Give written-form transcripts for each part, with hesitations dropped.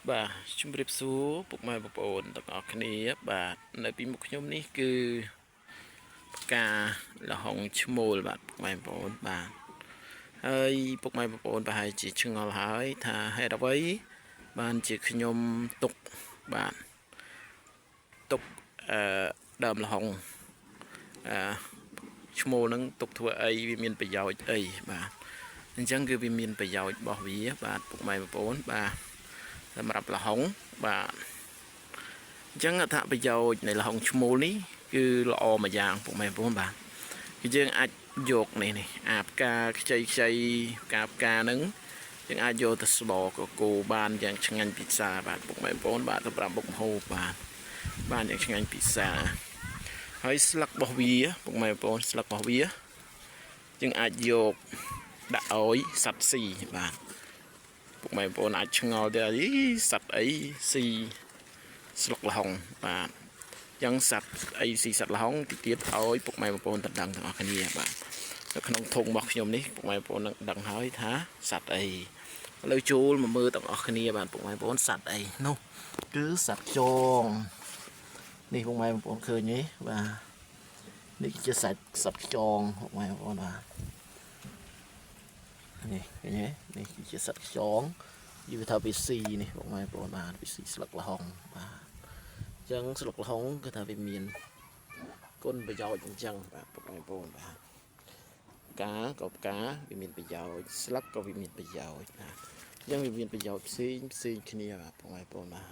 បាទជំរាបសួរពុកម៉ែបងប្អូនទាំងអស់គ្នាបាទនៅពីមុខខ្ញុំនេះគឺផ្កាលហុងឈ្មោលបាទពុកម៉ែបងប្អូនបាទហើយពុកម៉ែបងប្អូនប្រហែលជាឆ្ងល់ហើយថាហេតុអ្វីបានជាខ្ញុំទុកបាទទុកដើមលហុងឈ្មោលនឹងទុកធ្វើអីវាមានប្រយោជន៍អីបាទអញ្ចឹងគឺវាមានប្រយោជន៍របស់វាបាទពុកម៉ែបងប្អូនបាទសម្រាប់លហុងបាទអញ្ចឹងអត្ថប្រយោជន៍នៃលហុងឈ្មោលនេះគឺល្អមួយយ៉ាងពុកម៉ែបងប្អូនបាទគឺយើងអាចយកនេះអាផ្កាខ្ចីផ្កាហ្នឹងយើងអាចយកទៅស្បកកូរបានយ៉ាងឆ្ងាញ់ពិសាបាទពុកម៉ែបងប្អូនបាទសម្រាប់បុកហូបបាទយ៉ាងឆ្ងាញ់ពិសាហើយស្លឹករបស់វាពុកម៉ែបងប្អូនស្លឹករបស់វាយើងអាចយកដាក់ឲ្យសត្វស៊ីបាទពុកម៉ែបងប្អូនអាចឆ្ងល់ទៅអីសត្វអីស៊ីស្លឹកលហុងបាទយ៉ាងសត្វអីស៊ីសត្វលហុងទីទៀតឲ្យពុកម៉ែបងប្អូនទាំងអស់គ្នាបាទនៅក្នុងធុងរបស់ខ្ញុំនេះពុកម៉ែបងប្អូននឹងដឹងហើយថាសត្វអីឥឡូវចូលមកមើលទាំងអស់គ្នាបាទពុកម៉ែបងប្អូនសត្វអីនោះគឺសត្វចងនេះពុកម៉ែបងប្អូនឃើញទេបាទនេះជាសត្វខ្យងពុកម៉ែបងប្អូនបាទនេះឃើញទេនេះជាសត្វខ្យងយល់ថាវាស៊ីនេះពុកម៉ែបងប្អូនបាទវាស៊ីស្លឹកលហុងបាទអញ្ចឹងស្លឹកលហុងគឺថាវាមានគុណប្រយោជន៍អញ្ចឹងបាទពុកម៉ែបងប្អូនបាទផ្កាវាមានប្រយោជន៍ស្លឹកក៏វាមានប្រយោជន៍បាទអញ្ចឹងវាមានប្រយោជន៍ផ្សេងគ្នាបាទពុកម៉ែបងប្អូនបា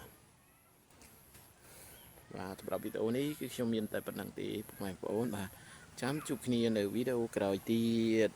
ទសម្រាប់វីដេអូនេះគឺខ្ញុំមានតែប៉ុណ្្នឹងទេពុកម៉ែបងប្អូនបាទចាំជួបគ្នានៅវីដេអូក្រោយទៀត